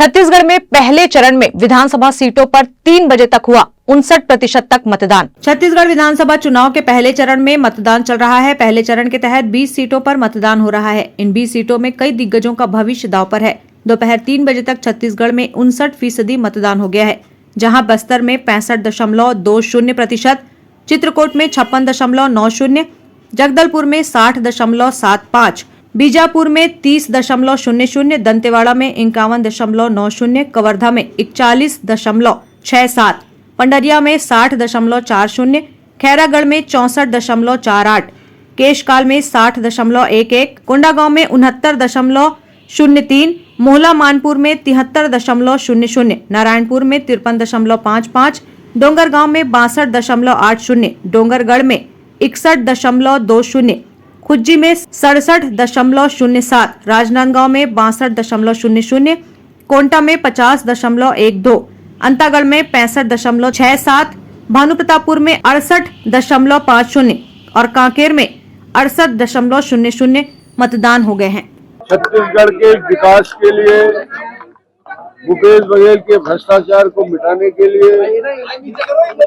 छत्तीसगढ़ में पहले चरण में विधानसभा सीटों पर 3 बजे तक हुआ 59% तक मतदान। छत्तीसगढ़ विधानसभा चुनाव के पहले चरण में मतदान चल रहा है। पहले चरण के तहत 20 सीटों पर मतदान हो रहा है। इन 20 सीटों में कई दिग्गजों का भविष्य दांव पर है। दोपहर 3 बजे तक छत्तीसगढ़ में 59% मतदान हो गया है, जहां बस्तर में 65.20%, चित्रकूट में 56.90, जगदलपुर में 60.75, बीजापुर में 30.00, दंतेवाड़ा में 51.90, कवर्धा में 41.67, पंडरिया में 60.40, खैरागढ़ में 64.48, केशकाल में 60.11, कोंडागांव में 69.03, मोहला मानपुर में 73.00, नारायणपुर में 53.55, डोंगरगांव में 62.80, डोंगरगढ़ में 61.20, खुज्जी में 67.07, राजनांदगांव में 62.00, कोंटा में 50.12, अंतागढ़ में 65.67, भानुप्रतापपुर में 68.50 और कांकेर में 68.00 मतदान हो गए हैं। छत्तीसगढ़ के विकास के लिए, भूपेश बघेल के भ्रष्टाचार को मिटाने के लिए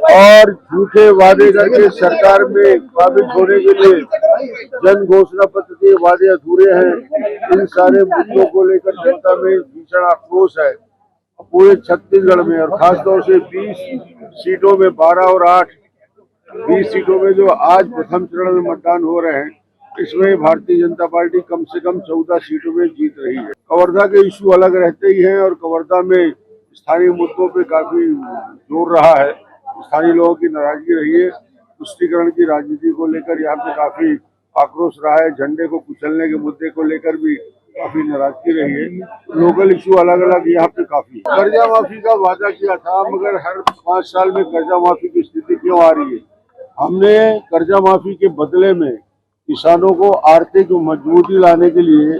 और झूठे वादे करके सरकार में काबिज होने के लिए जन घोषणा पत्र के वादे अधूरे हैं। इन सारे मुद्दों को लेकर जनता में भीषण आक्रोश है पूरे छत्तीसगढ़ में, और खासतौर से 20 सीटों में 12 और 8 20 सीटों में जो आज प्रथम चरण में मतदान हो रहे हैं, इसमें भारतीय जनता पार्टी कम से कम 14 सीटों में जीत रही है। कवर्धा के इश्यू अलग रहते ही हैं और कवर्धा में स्थानीय मुद्दों पे काफी जोर रहा है। स्थानीय लोगों की नाराजगी रही है। तुष्टीकरण की राजनीति को लेकर यहाँ पे काफी आक्रोश रहा है। झंडे को कुचलने के मुद्दे को लेकर भी काफी नाराजगी रही है। लोकल इश्यू अलग अलग यहाँ पे काफी। कर्जा माफी का वादा किया था, मगर हर 5 साल में कर्जा माफी की स्थिति क्यों आ रही है? हमने कर्जा माफी के बदले में किसानों को आर्थिक मजबूती लाने के लिए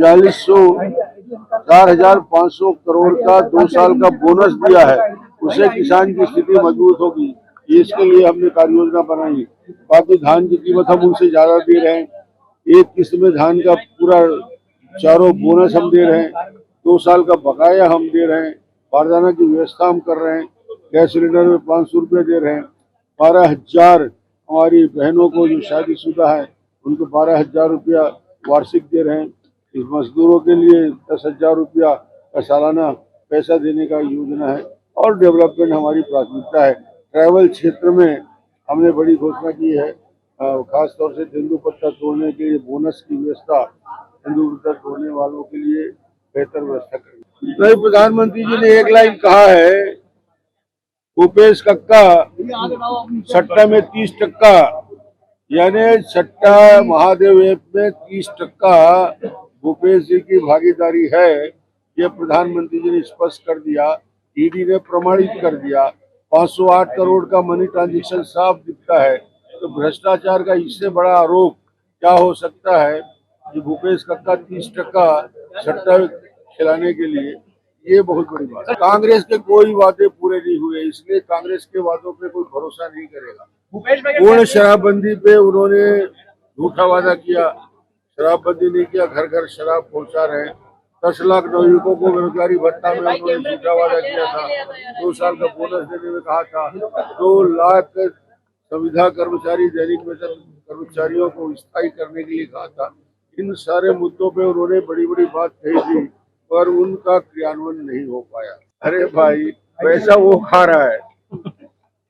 4,500 करोड़ का 2 साल का बोनस दिया है। उससे किसान की स्थिति मजबूत होगी। इसके लिए हमने कार्य योजना बनाई। बाकी धान की कीमत हम उनसे ज्यादा दे रहे हैं। एक किस्त में धान का पूरा चारों बोनस हम दे रहे हैं। 2 साल का बकाया हम दे रहे हैं। बारदाना की व्यवस्था हम कर रहे हैं। गैस सिलेंडर में 500 रुपये दे रहे हैं। 12,000 हमारी बहनों को जो शादीशुदा है उनको 12,000 रुपया वार्षिक दे रहे हैं। इस मजदूरों के लिए 10,000 रुपया का सालाना पैसा देने का योजना है। और डेवलपमेंट हमारी प्राथमिकता है। ट्रैवल क्षेत्र में हमने बड़ी घोषणा की है। खासतौर से तेंदुपत्ता तोड़ने के लिए बोनस की व्यवस्था, तेंदुपत्ता तोड़ने वालों के लिए बेहतर व्यवस्था करेंगे। नए प्रधानमंत्री जी ने एक लाइन कहा है, भूपेश कक्का सट्टा में 30%, यानी सट्टा महादेव ऐप में 30% भूपेश जी की भागीदारी है। ये प्रधानमंत्री जी ने स्पष्ट कर दिया। ईडी ने प्रमाणित कर दिया। 508 करोड़ का मनी ट्रांजैक्शन साफ दिखता है। तो भ्रष्टाचार का इससे बड़ा आरोप क्या हो सकता है कि भूपेश कक्का 30% सट्टा खिलाने के लिए? ये बहुत बड़ी बात है। कांग्रेस के कोई वादे पूरे नहीं हुए, इसलिए कांग्रेस के वादों पे कोई भरोसा नहीं करेगा। पूर्ण शराबबंदी पे उन्होंने झूठा वादा किया। शराबबंदी नहीं किया, घर घर शराब पहुंचा रहे हैं। 10 लाख नवयुवकों को बेरोजगारी भत्ता में उन्होंने झूठा वादा किया था। 2 साल का बोनस देने में कहा था। 2 लाख संविदा कर्मचारी, दैनिक वेतन कर्मचारियों को स्थायी करने के लिए कहा था। इन सारे मुद्दों पे उन्होंने बड़ी बड़ी बात कही थी, पर उनका क्रियान्वयन नहीं हो पाया। अरे भाई, पैसा वो खा रहा है,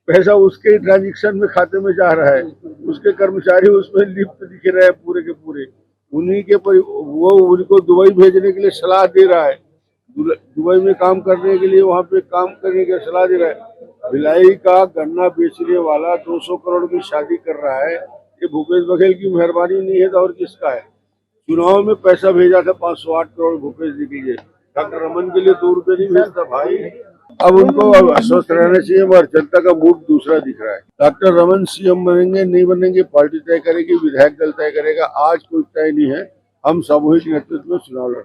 पैसा उसके ट्रांजेक्शन में खाते में जा रहा है। उसके कर्मचारी उसमें लिप्त दिख रहे हैं पूरे के पूरे। उन्हीं के वो उनको दुबई भेजने के लिए सलाह दे रहा है। दुबई में काम करने के लिए, वहाँ पे काम करने की सलाह दे रहा है। भिलाई का गन्ना बेचने वाला 200 करोड़ की शादी कर रहा है। ये भूपेश बघेल की मेहरबानी नहीं है तो और किसका है? चुनाव में पैसा भेजा था 508 करोड़ भूपेश जी के लिए। डॉक्टर रमन के लिए 2 रुपये नहीं भेजता भाई। अब उनको आश्वस्त रहना चाहिए, और जनता का मूड दूसरा दिख रहा है। डॉक्टर रमन सीएम बनेंगे नहीं बनेंगे पार्टी तय करेगी, विधायक दल तय करेगा। आज कोई तय नहीं है। हम सामूहिक नेतृत्व में चुनाव लड़